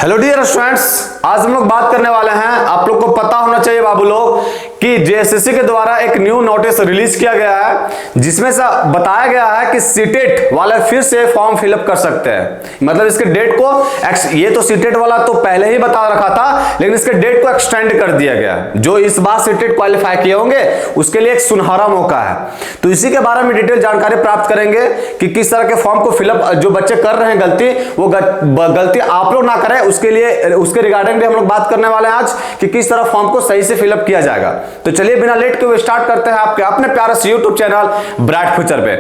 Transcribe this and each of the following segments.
Hello dear students, आज हम लोग बात करने वाले हैं। आप लोग को पता होना चाहिए बाबू लोग कि जेएसएससी के द्वारा एक न्यू नोटिस रिलीज किया गया है जिसमें से बताया गया है कि सीटेट वाले फिर से फॉर्म फिलअप कर सकते हैं। मतलब इसके डेट को ये तो सीटेट वाला तो पहले ही बता रखा था, लेकिन इसके डेट को एक्सटेंड कर दिया गया। जो इस बार सीटेट क्वालिफाई किए होंगे उसके लिए एक सुनहरा मौका है। तो इसी के बारे में डिटेल जानकारी प्राप्त करेंगे कि किस तरह के फॉर्म को फिलअप जो बच्चे कर रहे हैं गलती, वो गलती आप लोग ना करें, उसके लिए उसके रिगार्डिंग भी हम लोग बात करने वाले हैं आज कि किस तरह फॉर्म को सही से फिलअप किया जाएगा। तो चलिए बिना लेट के स्टार्ट करते हैं आपके अपने प्यारे से यूट्यूब चैनल ब्राइट फ्यूचर पे।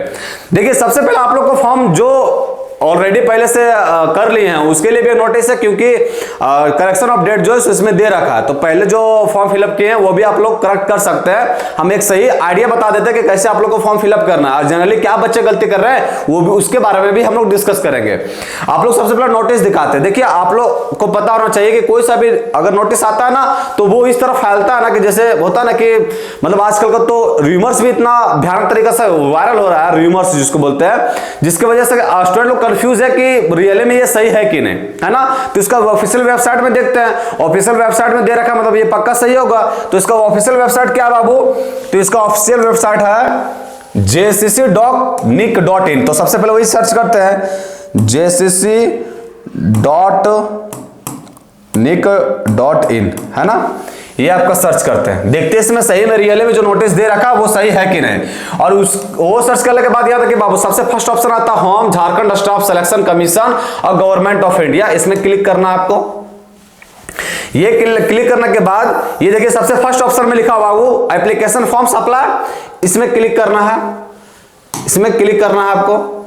देखिए सबसे पहले आप लोग को फॉर्म जो ऑलरेडी पहले से कर लिए हैं उसके लिए भी नोटिस है, क्योंकि करेक्शन ऑफ डेट जो है इसमें दे रखा है। तो पहले जो फॉर्म फिलअप किए हैं वो भी आप लोग करेक्ट कर सकते हैं। हम एक सही आइडिया बता देते हैं कि कैसे आप लोग को फॉर्म फिलअप करना है और जनरली क्या बच्चे गलती कर रहे हैं वो भी उसके बारे में भी हम लोग डिस्कस करेंगे। आप लोग सबसे पहले नोटिस दिखाते हैं। देखिए आप लोग को पता होना चाहिए कि कोई सा भी अगर नोटिस आता है ना तो वो इस तरह फैलता है ना कि जैसे होता है ना कि मतलब आजकल का तो रूमर्स भी इतना भयानक तरीके से वायरल हो रहा है, रूमर्स जिसको बोलते हैं, जिसकी वजह से स्टूडेंट लोग कंफ्यूज है कि रियली में ये सही है कि नहीं, है ना। तो इसका ऑफिशियल वेबसाइट में देखते हैं। ऑफिशियल वेबसाइट में दे रखा मतलब ये पक्का सही होगा। तो इसका ऑफिशियल वेबसाइट क्या है बाबू? तो इसका ऑफिशियल वेबसाइट है jcc.nic.in। तो सबसे पहले वही सर्च करते हैं jcc.nic.in, है ना। ये आपका सर्च करते हैं, देखते हैं इसमें सही में रियली में जो नोटिस दे रखा वो सही है कि नहीं। और वो सर्च करने के बाद याद है कि बाबू सबसे फर्स्ट ऑप्शन आता है home, Jharkhand staff selection commission और गवर्नमेंट ऑफ इंडिया। इसमें क्लिक करना है आपको। ये क्लिक करने के बाद ये देखिए सबसे फर्स्ट ऑप्शन में लिखा हुआ वो एप्लीकेशन फॉर्म सप्लाई, इसमें क्लिक करना है। इसमें क्लिक करना है आपको।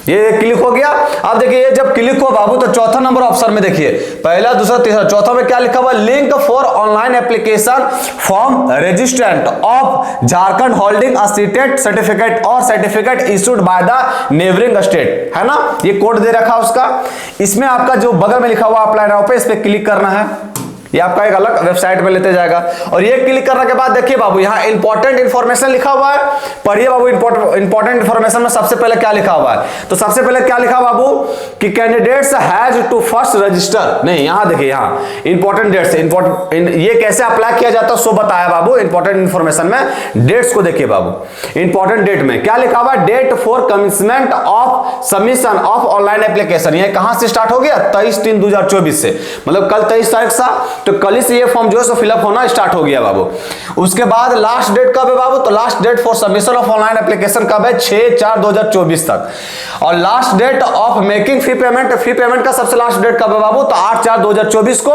ये क्लिक हो गया। अब देखिए ये जब क्लिक हो बाबू तो चौथा नंबर ऑप्शन में देखिए पहला दूसरा तीसरा चौथा में क्या लिखा हुआ? Link for online application form registrant of Jharkhand holding a CTET certificate और certificate issued by the neighbouring state, है ना। ये कोड दे रखा उसका। इसमें आपका जो बगल में लिखा हुआ अप्लाई नाउ पे इस पे क्लिक करना है। ये आपका एक अलग वेबसाइट में लेते जाएगा। और ये क्लिक करने के बाद देखिए बाबू यहाँ इंपॉर्टेंट इंफॉर्मेशन लिखा हुआ है। पढ़िए बाबू इंपॉर्टेंट इंफॉर्मेशन में सबसे पहले क्या लिखा हुआ है? तो सबसे पहले क्या लिखा बाबू कि candidates has to first register. नहीं, यहाँ देखिए यहाँ इंपॉर्टेंट डेट्स, ये कैसे अप्लाई किया जाता है सो बताया बाबू। इंपॉर्टेंट इंफॉर्मेशन में डेट्स को देखिए बाबू। इंपॉर्टेंट डेट में क्या लिखा हुआ है? Date for commitment of submission of online application. ये कहां से स्टार्ट हो गया? 23/3/2024 से, मतलब कल 23 तारीख सा, तो कल से ये फॉर्म जो है फिलअप होना स्टार्ट हो गया बाबू। उसके बाद लास्ट डेट कब है बाबू? तो last date for submission of online application कब है? 6/4/2024 तक। और last date of making fee payment, fee payment का सबसे लास्ट डेट कब है बाबू? तो 8/4/2024 को।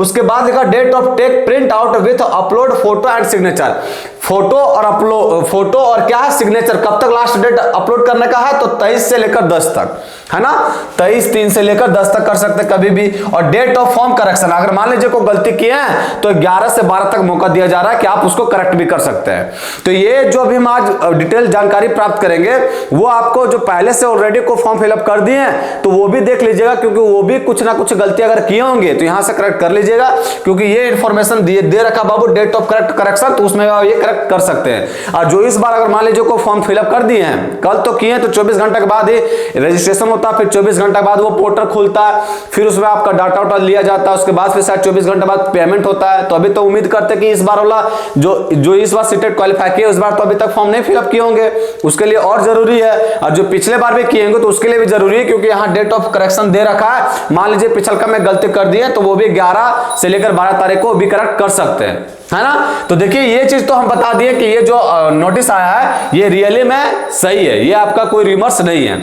उसके बाद लिखा date of take print out with upload photo and signature. Photo और अपलोड, फोटो और क्या है सिग्नेचर, कब तक लास्ट डेट अपलोड करने का है? तो 23 से लेकर 10 तक, है ना। 23/3 से लेकर 10 तक कर सकते कभी भी। और डेट ऑफ फॉर्म करेक्शन, अगर मान लीजिए को गलती किए हैं तो 11 से 12 तक मौका दिया जा रहा है कि आप उसको करेक्ट भी कर सकते हैं। तो ये जो भी हम आज डिटेल जानकारी प्राप्त करेंगे वो आपको जो पहले से ऑलरेडी को फॉर्म फिलअप कर दिए हैं तो वो भी देख लीजिएगा, क्योंकि वो भी कुछ ना कुछ गलती अगर किए होंगे तो यहां से करेक्ट कर लीजिएगा, क्योंकि ये इंफॉर्मेशन दे रखा बाबू डेट ऑफ करेक्ट करेक्शन, तो उसमें ये करेक्ट कर सकते हैं। और जो इस बार अगर मान लीजिए को फॉर्म फिलअप कर दिए हैं, कल तो किए तो 24 घंटे के बाद ही रजिस्ट्रेशन होता है, फिर 24 घंटे बाद वो पोर्टल खुलता है, फिर उसमें आपका डाटा वाटा लिया जाता है, उसके बाद फिर शायद 24 घंटे बाद पेमेंट होता है। तो अभी तो उम्मीद करते हैं कि इस बार वाला जो इस बार सीटेट क्वालिफाई किए उस बार तो अभी तक फॉर्म नहीं फिलअप किए होंगे, उसके लिए और जरूरी है। और जो पिछले बार भी किए होंगे तो उसके लिए भी जरूरी है, क्योंकि यहाँ डेट ऑफ करेक्शन दे रखा है। मान लीजिए पिछलका में गलती कर दी है तो वो भी 11 से लेकर 12 तारीख को भी करेक्ट कर सकते हैं, है ना। तो देखिए ये चीज तो हम बता दिए कि ये जो नोटिस आया है ये रियली में सही है, ये आपका कोई रिमर्स नहीं है,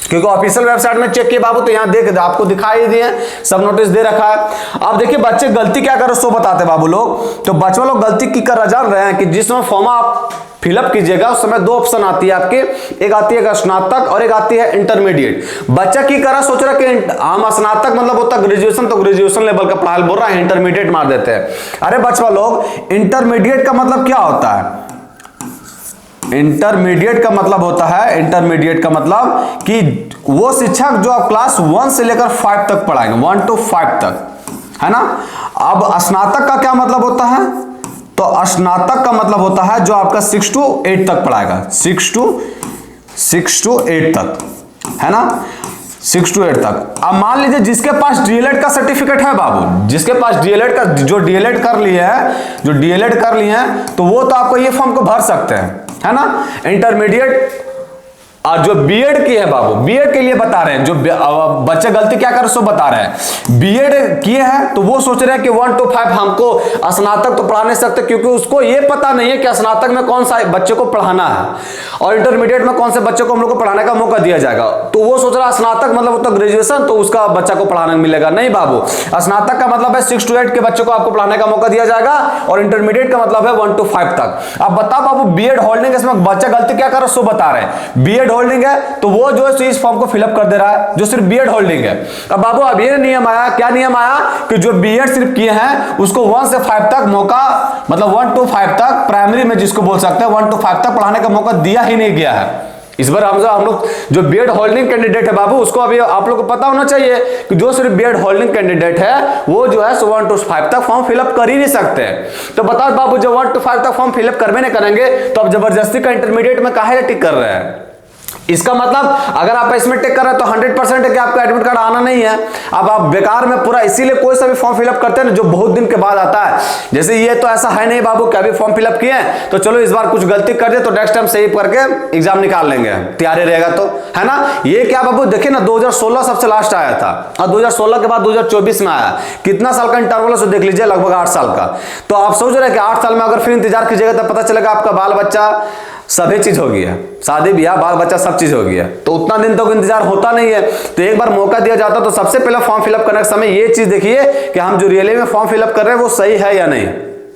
क्योंकि ऑफिशियल वेबसाइट में चेक किए बाबू तो यहाँ देख आपको दिखाई दिए सब नोटिस दे रखा है। अब देखिए बच्चे गलती क्या कर सो बताते बाबू लोग। तो बच्चों लोग गलती की कर जान रहे हैं कि जिसमें फॉर्म आप फिलअप कीजिएगा उस समय 2 ऑप्शन आती है आपके, एक आती है स्नातक और एक आती है इंटरमीडिएट। बच्चा की करा सोच रहा कि हम स्नातक मतलब होता ग्रेजुएशन, तो ग्रेजुएशन लेवल का पढ़ाई बोल रहा है, इंटरमीडिएट मार देते हैं। अरे बच्चा लोग इंटरमीडिएट का मतलब क्या होता है? इंटरमीडिएट का मतलब होता है, इंटरमीडिएट का मतलब कि वो शिक्षक जो आप क्लास 1 से लेकर 5 तक पढ़ाएंगे, 1 to 5 तक, है ना। अब स्नातक का क्या मतलब होता है? तो स्नातक का मतलब होता है जो आपका 6 to 8 तक पढ़ाएगा, 6 to 8 तक, है ना। 6 to 8 तक। अब मान लीजिए जिसके पास डीएलएड का सर्टिफिकेट है बाबू, जिसके पास डीएलएड का, जो डीएलएड कर लिए हैं, तो वो तो आपको ये फॉर्म को भर सकते हैं, है ना। इंटरमीडिएट और जो बीएड की है बाबू, बीएड के लिए बता रहे हैं, जो बच्चे गलती क्या कर सो बता रहे हैं, बीएड किए हैं तो वो सोच रहे हैं कि 1 to 5 हमको स्नातक तो पढ़ा नहीं सकते, क्योंकि उसको ये पता नहीं है कि स्नातक में कौन सा बच्चे को पढ़ाना है और इंटरमीडिएट में कौन से बच्चे को हम लोग को पढ़ाने का मौका दिया जाएगा। तो वो सोच रहा है स्नातक मतलब वो तो ग्रेजुएशन, तो उसका बच्चा को पढ़ाने मिलेगा। नहीं बाबू, स्नातक का मतलब है 6 to 8 के बच्चों को आपको पढ़ाने का मौका दिया जाएगा, और इंटरमीडिएट का मतलब है 1 to 5 तक। अब बताओ बाबू, बीएड होल्डिंग, इसमें बच्चा गलती क्या कर रहा है सो बता रहे हैं। बीएड होल्डिंग है तो वो जो है इस फॉर्म को फिलअप कर दे रहा है जो सिर्फ बीएड होल्डिंग है। अब बाबू अब ये नियम आया, क्या नियम आया कि जो बीएड सिर्फ किए हैं उसको 1 से 5 तक मौका, मतलब 1 to 5 तक प्राइमरी में जिसको बोल सकते हैं 1 to 5 तक पढ़ाने का मौका दिया ही नहीं गया है। इस बार हम लोग जो बीएड होल्डिंग कैंडिडेट है बाबू, उसको अभी आप लोग को पता होना चाहिए कि जो सिर्फ बीएड होल्डिंग कैंडिडेट है वो जो है 1 to 5 तक फॉर्म फिलअप कर ही नहीं सकते। तो बताओ बाबू, जब 1 to 5 तक फॉर्म फिलअप करवे नहीं करेंगे तो अब जबरदस्ती का इंटरमीडिएट में काहे टिक कर रहे हैं। इसका मतलब अगर आप इसमें टिक कर रहे हैं तो 100% है कि आपका एडमिट कार्ड आना नहीं है। अब आप बेकार में पूरा, इसीलिए कोई सा भी फॉर्म फिलअप करते हैं ना जो बहुत दिन के बाद आता है, जैसे ये तो ऐसा है नहीं बाबू कि अभी फॉर्म फिलअप किए तो चलो इस बार कुछ गलती कर दे तो नेक्स्ट टाइम सही करके एग्जाम निकाल लेंगे, तैयारी रहेगा तो, है ना। ये क्या बाबू, देखिए ना 2016 सबसे लास्ट आया था और 2016 के बाद 2024 में आया, कितना साल का इंटरवल है देख लीजिए, लगभग 8 साल का। तो आप सोच रहे हैं कि 8 साल में अगर फिर इंतजार कीजिएगा तो पता चलेगा आपका बाल बच्चा सभी चीज हो गया, शादी ब्याह बाल बच्चा सब चीज हो गया, तो उतना दिन तक इंतजार होता नहीं है। तो एक बार मौका दिया जाता तो सबसे पहले फॉर्म फिलअप करने के समय ये चीज देखिए कि हम जो रियली में फॉर्म फिलअप कर रहे हैं वो सही है या नहीं,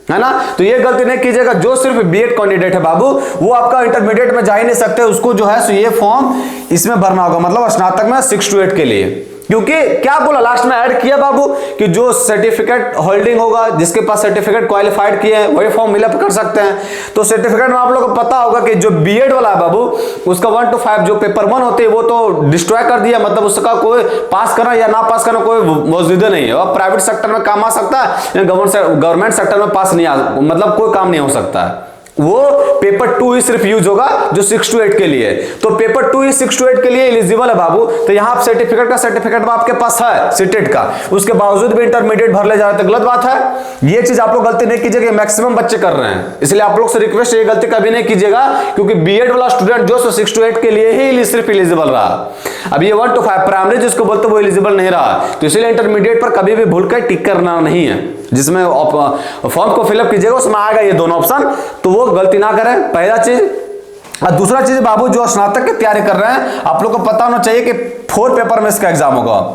है ना। तो ये गलती नहीं कीजिएगा। जो सिर्फ बीएड कैंडिडेट है बाबू वो आपका इंटरमीडिएट में जा ही नहीं सकते, उसको जो है सो ये फॉर्म इसमें भरना होगा, मतलब स्नातक में 6 to 8 के लिए। क्योंकि क्या बोला लास्ट में ऐड किया बाबू कि जो सर्टिफिकेट होल्डिंग होगा, जिसके पास सर्टिफिकेट क्वालिफाइड किए हैं वही फॉर्म फिलअप कर सकते हैं। तो सर्टिफिकेट में आप लोगों को पता होगा कि जो बीएड वाला है बाबू उसका 1 to 5 जो पेपर 1 होते हैं वो तो डिस्ट्रॉय कर दिया, मतलब उसका कोई पास करना या ना पास करना कोई मौजूदा नहीं है। और प्राइवेट सेक्टर में काम आ सकता है, गवर्नमेंट सेक्टर में पास नहीं आ, मतलब कोई काम नहीं हो सकता है। वो पेपर 2 ही सिर्फ यूज होगा जो 6 to 8 के लिए। तो पेपर 2 ही 6 to 8 के लिए एलिजिबल है बाबू। तो यहां आप सर्टिफिकेट आपके पास है सीटेट का, उसके बावजूद भी इंटरमीडिएट भर ले जा रहे, तो गलत बात है। ये चीज आप लोग गलती नहीं कीजिएगा, मैक्सिमम बच्चे कर रहे हैं, इसलिए आप लोग से रिक्वेस्ट ये गलती कभी नहीं कीजिएगा, क्योंकि बीएड वाला स्टूडेंट जो 6 to 8 के लिए ही सिर्फ एलिजिबल रहा। अब ये 1 to 5 प्राइमरी जिसको बोलते वो एलिजिबल नहीं रहा, तो इसलिए इंटरमीडिएट पर कभी भी भूल कर टिक करना नहीं है। जिसमें फॉर्म को फिलअप कीजिएगा उसमें आएगा ये दोनों ऑप्शन, तो वो गलती ना करें, पहला चीज। और दूसरा चीज बाबू, जो स्नातक की तैयारी कर रहे हैं आप लोग को पता होना चाहिए कि 4 पेपर में इसका एग्जाम होगा।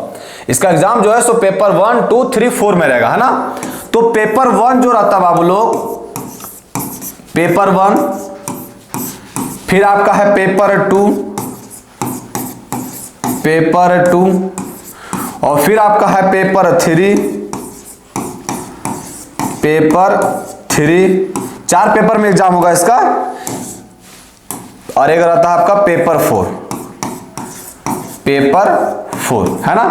इसका एग्जाम जो है सो पेपर 1, 2, 3, 4 में रहेगा, है ना। तो पेपर 1 जो रहता है बाबू लोग, पेपर 1, फिर आपका है पेपर 2, और फिर आपका है पेपर 3, 4 पेपर में एग्जाम होगा इसका। और एक रहता है आपका पेपर 4, है ना।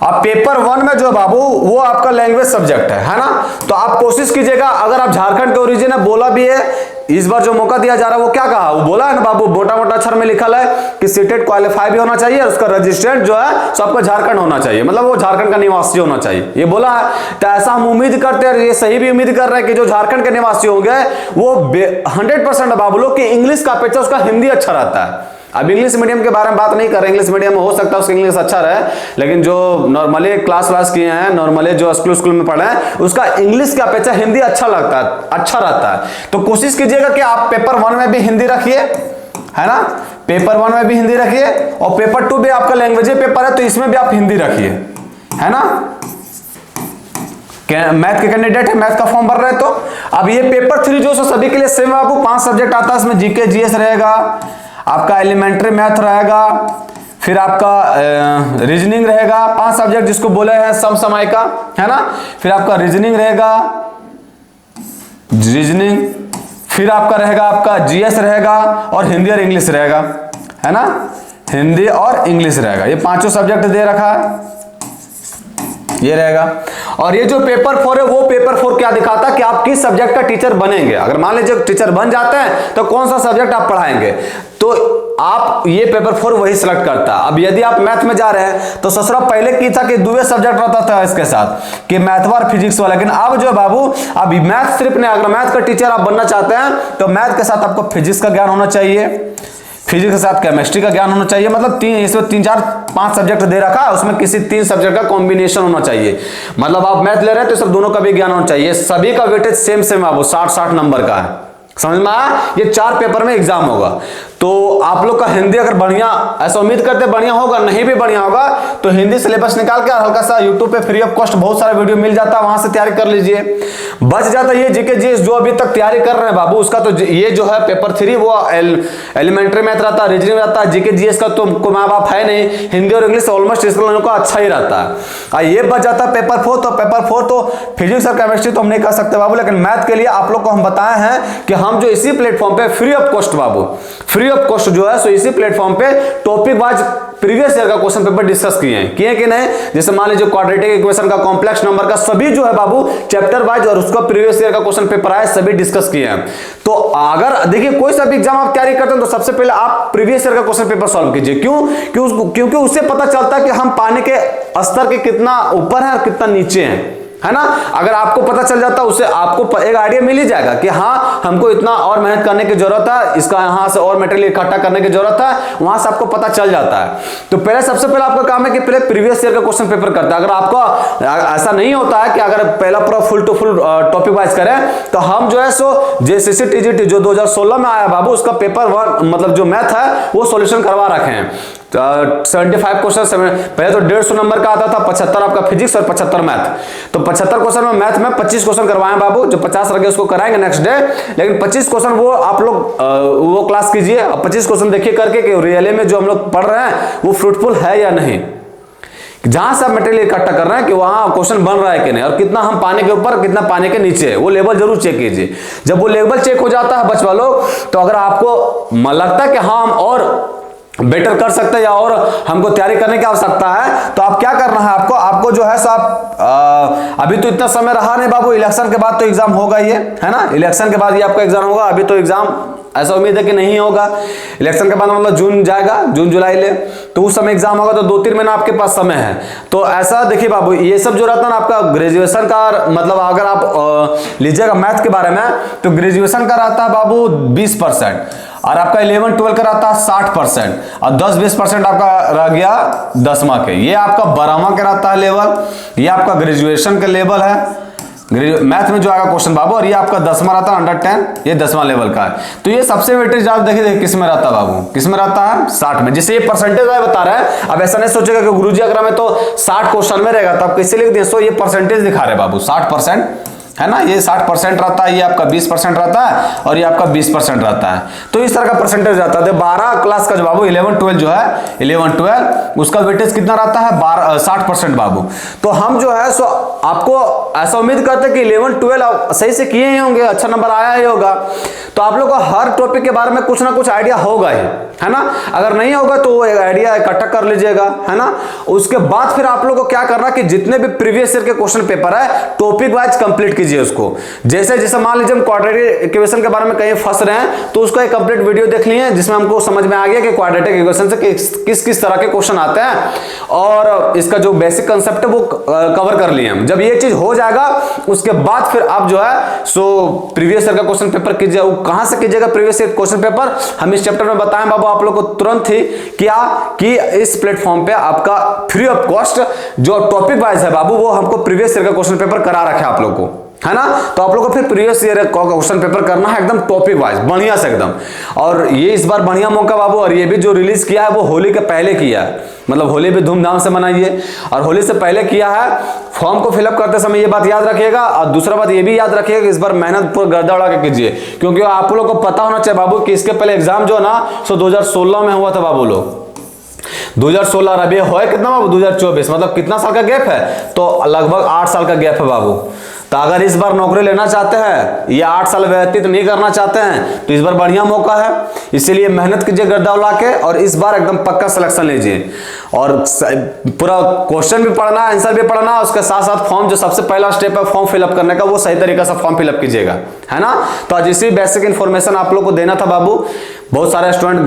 अब पेपर 1 में जो बाबू वो आपका लैंग्वेज सब्जेक्ट है ना। तो आप कोशिश कीजिएगा, अगर आप झारखंड के ओरिजिन है, बोला भी है इस बार जो मौका दिया जा रहा है वो क्या कहा, वो बोला है ना बाबू, मोटा मोटा अक्षर में लिखा है कि सीटेट क्वालिफाई भी होना चाहिए और उसका रजिस्ट्रेंट जो है सबका झारखंड होना चाहिए, मतलब वो झारखंड का निवासी होना चाहिए, ये बोला है। तो ऐसा हम उम्मीद करते हैं, ये सही भी उम्मीद कर रहे हैं कि जो झारखंड के निवासी होंगे वो 100% बाबू लोग कि इंग्लिश का अपेक्षा उसका हिंदी अच्छा रहता है। अब इंग्लिश मीडियम के बारे में बात नहीं कर रहे, इंग्लिश मीडियम में हो सकता है उसका इंग्लिश अच्छा रहे, लेकिन जो नॉर्मली क्लास किए हैं, नॉर्मली जो स्कूल में पढ़े हैं, उसका इंग्लिश की अपेक्षा हिंदी अच्छा रहता है। तो कोशिश कीजिएगा कि आप पेपर 1 में भी हिंदी रखिए, है ना, पेपर 1 में भी हिंदी रखिए, और पेपर 2 भी आपका लैंग्वेज पेपर है तो इसमें भी आप हिंदी रखिए, है ना। मैथ के कैंडिडेट है, मैथ का फॉर्म भर रहे, तो अब ये पेपर 3 जो सभी के लिए सेम है, आपको 5 सब्जेक्ट आता है, इसमें जीके जीएस रहेगा, आपका एलिमेंट्री मैथ रहेगा, फिर आपका रीजनिंग रहेगा, 5 सब्जेक्ट जिसको बोले हैं समसामयिका, है ना। फिर आपका रीजनिंग रहेगा, फिर आपका रहेगा आपका जीएस रहेगा, और हिंदी और इंग्लिश रहेगा, है ना, हिंदी और इंग्लिश रहेगा। ये 5 सब्जेक्ट दे रखा है, ये रहेगा। और ये जो पेपर 4 है वो पेपर 4 क्या दिखाता है कि आप किस सब्जेक्ट का टीचर बनेंगे। अगर मान लीजिए टीचर बन जाते हैं तो कौन सा सब्जेक्ट आप पढ़ाएंगे। तो आप ये पेपर 4 वही सिलेक्ट करता है। अब यदि आप मैथ में जा रहे हैं तो ससुरा पहले की था कि दुए सब्जेक्ट रहता था इसके साथ कि मैथ और फिजिक्स वाला, लेकिन अब जो बाबू अब मैथ सिर्फ नहीं, अगर मैथ का टीचर आप बनना चाहते हैं तो मैथ के साथ आपको फिजिक्स का ज्ञान होना चाहिए, फिजिक्स के साथ केमिस्ट्री का ज्ञान होना चाहिए, मतलब इसमें 3 4 5 सब्जेक्ट दे रखा है, उसमें किसी 3 सब्जेक्ट का कॉम्बिनेशन होना चाहिए। मतलब आप मैथ ले रहे हैं तो सब दोनों का भी ज्ञान होना चाहिए। सभी का वेटेज सेम सेम है, वो 60 नंबर का है, समझ में आया। ये 4 पेपर में एग्जाम होगा। तो आप लोग का हिंदी अगर बढ़िया, ऐसा उम्मीद करते बढ़िया होगा, नहीं भी बढ़िया होगा तो हिंदी सिलेबस निकाल के हल्का सा यूट्यूब पे फ्री ऑफ कॉस्ट बहुत सारा वीडियो मिल जाता है, वहां से तैयारी कर लीजिए। बच जाता ये जीके जीएस जो अभी तक तैयारी कर रहे हैं बाबू, उसका तो ये जो है पेपर 3 वो एलिमेंट्री मैथ रहता है, रीजनिंग रहता है, जीके जीएस का तो माँ बाप है नहीं, हिंदी और इंग्लिश ऑलमोस्ट इसका लोगों का अच्छा ही रहता है। ये बच जाता है पेपर 4, तो पेपर 4 तो फिजिक्स और केमिस्ट्री तो हम नहीं कर सकते बाबू, लेकिन मैथ के लिए आप लोग को हम बताए हैं कि हम जो इसी प्लेटफॉर्म पे free of cost Babu, free of cost जो है सो इसी प्लेटफॉर्म पे टॉपिक वाइज प्रीवियस ईयर का क्वेश्चन पेपर डिस्कस किए कि नहीं। जैसे मान लीजिए क्वाड्रेटिक इक्वेशन का, कॉम्प्लेक्स नंबर का, सभी जो है बाबू चैप्टर वाइज और उसका प्रीवियस ईयर का क्वेश्चन पेपर आया, सभी डिस्कस किए हैं। तो अगर देखिए कोई सा भी एग्जाम आप तैयारी करते हैं तो सबसे पहले आप प्रीवियस ईयर का क्वेश्चन पेपर सॉल्व कीजिए। क्यों? क्योंकि उससे पता चलता है कि हम पाने के स्तर के कितना ऊपर है और कितना नीचे हैं, है ना। अगर आपको पता चल जाता है उससे आपको एक आइडिया मिल ही जाएगा कि हाँ हमको इतना और मेहनत करने की जरूरत है, इसका यहाँ से और मटेरियल इकट्ठा करने की जरूरत है, वहां से आपको पता चल जाता है। तो पहले सबसे पहले आपका काम है कि पहले प्रीवियस ईयर का क्वेश्चन पेपर करता है। अगर आपका ऐसा नहीं होता है कि अगर पहला पूरा full to full topic wise करें तो हम जो है सो जेसीसी टीजीटी जो 2016 में आया बाबू, उसका पेपर 1 मतलब जो मैथ है वो सॉल्यूशन करवा रखे हैं। 75 क्वेश्चन, पहले तो 150 नंबर का आता था, 75 आपका फिजिक्स और 75 मैथ। तो 75 क्वेश्चन में मैथ में 25 क्वेश्चन करवाए बाबू, जो 50 रह गए उसको कराएंगे नेक्स्ट डे, लेकिन 25 क्वेश्चन वो आप लोग वो क्लास कीजिए और 25 क्वेश्चन देखिए करके कि रियली में जो हम लोग पढ़ रहे हैं वो फ्रूटफुल है या नहीं, जहां से आप मटेरियल इकट्ठा कर रहे हैं कि वहां क्वेश्चन बन रहा है कि नहीं, और कितना हम पाने के ऊपर कितना पाने के नीचे है, वो लेवल जरूर चेक कीजिए। जब वो लेवल चेक हो जाता है बच्चा लोग, तो अगर आपको लगता है कि हाँ हम और बेटर कर सकते हैं या और हमको तैयारी करने की आवश्यकता है, तो आप क्या करना है, आपको जो है सो आप अभी तो इतना समय रहा नहीं बाबू, इलेक्शन के बाद तो एग्जाम होगा ये, है ना। इलेक्शन के बाद ये आपका एग्जाम होगा, अभी तो एग्जाम ऐसा उम्मीद है कि नहीं होगा। इलेक्शन के बाद मतलब जून जाएगा, जून जुलाई ले, तो उस समय एग्जाम होगा, तो 2-3 महीना आपके पास समय है। तो ऐसा देखिए बाबू, ये सब जो रहता है ना आपका ग्रेजुएशन का, मतलब अगर आप लीजिएगा मैथ के बारे में तो ग्रेजुएशन का रहता है बाबू 20%, और आपका 11-12 का रहता है 60%, और 10-20% आपका रह गया 10वां के। ये आपका 12वां का रहता है लेवल, ये आपका ग्रेजुएशन का लेवल है मैथ में जो आएगा क्वेश्चन बाबू, और ये आपका 10वां रहता है अंडर 10, ये 10वां लेवल का है। तो ये सबसे वेटेज आप देखिए किस में रहता है बाबू, किस में रहता है 60 में, जिससे ये परसेंटेज बता रहा है। अब ऐसा नहीं सोचेगा कि गुरुजी अगर में तो 60 क्वेश्चन में रहेगा, तो आप कैसे लिख दिए, सो ये परसेंटेज दिखा रहे बाबू 60%, है ना। ये 60% रहता है, ये आपका 20% रहता है, और ये आपका 20% रहता है। तो इस तरह का परसेंटेज रहता है। 12 क्लास का जो बाबू 11-12 जो है 11-12 उसका वेटेज कितना रहता है 60% बाबू। तो हम जो है सो आपको ऐसा उम्मीद करते हैं कि 11-12 सही से किए ही होंगे, अच्छा नंबर आया ही होगा। तो आप लोग को हर टॉपिक के बारे में कुछ ना कुछ आइडिया होगा ही, है ना। अगर नहीं होगा तो वो आइडिया इकट्ठा कर लीजिएगा, है ना। उसके बाद फिर आप लोग को क्या करना कि जितने भी प्रीवियस ईयर के क्वेश्चन पेपर है टॉपिक वाइज कंप्लीट कीजिए उसको। जैसे मान लीजिए हम क्वाड्रेटिक इक्वेशन के बारे में कहीं फंस रहे हैं, तो उसका एक कंप्लीट वीडियो देख लिए जिसमें हमको समझ में आ गया कि क्वाड्रेटिक इक्वेशन से किस किस तरह के क्वेश्चन आते हैं, और इसका जो बेसिक कंसेप्ट है वो कवर कर लिए हम। जब ये चीज हो जाएगा उसके बाद फिर आप जो है सो प्रीवियस ईयर का क्वेश्चन पेपर कीजिए। कहां से कीजिएगा प्रीवियस ईयर क्वेश्चन पेपर, हम इस चैप्टर में बताएं बाबू आप लोग को तुरंत ही क्या कि इस प्लेटफॉर्म पे आपका फ्री ऑफ कॉस्ट जो टॉपिक वाइज है बाबू, वो हमको प्रीवियस ईयर का क्वेश्चन पेपर करा रखे आप लोग को, है ना। तो आप लोग को फिर प्रीवियस ईयर का क्वेश्चन पेपर करना है एकदम टॉपिक वाइज बढ़िया से एकदम। और ये इस बार बढ़िया मौका बाबू, और ये भी जो रिलीज किया है वो होली के पहले किया है, मतलब होली भी धूमधाम से मनाइए, और होली से पहले किया है। फॉर्म को फिलअप करते समय ये बात याद रखिएगा, और दूसरा बात ये भी याद रखिएगा कि इस बार मेहनत पूरा गर्दा उड़ा के कीजिए, क्योंकि आप लोग को पता होना चाहिए बाबू कि इसके पहले एग्जाम जो ना सो 2016 में हुआ था बाबू लोग, 2016 और अभी हो कितना बाबू 2024, मतलब कितना साल का गैप है, तो लगभग 8 साल का गैप है बाबू। तो अगर इस बार नौकरी लेना चाहते हैं या 8 साल व्यतीत नहीं करना चाहते हैं तो इस बार बढ़िया मौका है, इसीलिए मेहनत कीजिए गर्दा उड़ा के, और इस बार एकदम पक्का सिलेक्शन लीजिए। और पूरा क्वेश्चन भी पढ़ना, आंसर भी पढ़ना, उसके साथ साथ फॉर्म जो सबसे पहला स्टेप है फॉर्म फिलअप करने का, वो सही तरीके से फॉर्म फिलअप कीजिएगा, है ना। तो आज इसी बेसिक इन्फॉर्मेशन आप लोग को देना था बाबू। बहुत सारे स्टूडेंट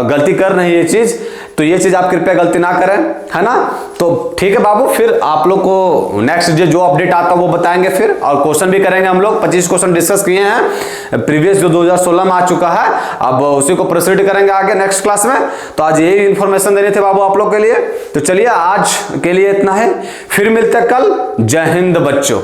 गलती कर रहे हैं ये चीज, तो ये चीज आप कृपया गलती ना करें, है ना। तो ठीक है बाबू, फिर आप लोग को नेक्स्ट जो अपडेट आता है वो बताएंगे फिर, और क्वेश्चन भी करेंगे हम लोग। 25 क्वेश्चन डिस्कस किए हैं, प्रीवियस जो 2016 में आ चुका है, अब उसी को प्रोसीड करेंगे आगे नेक्स्ट क्लास में। तो आज यही इंफॉर्मेशन देने थे बाबू आप लोग के लिए। तो चलिए आज के लिए इतना है, फिर मिलते हैं कल। जय हिंद बच्चों।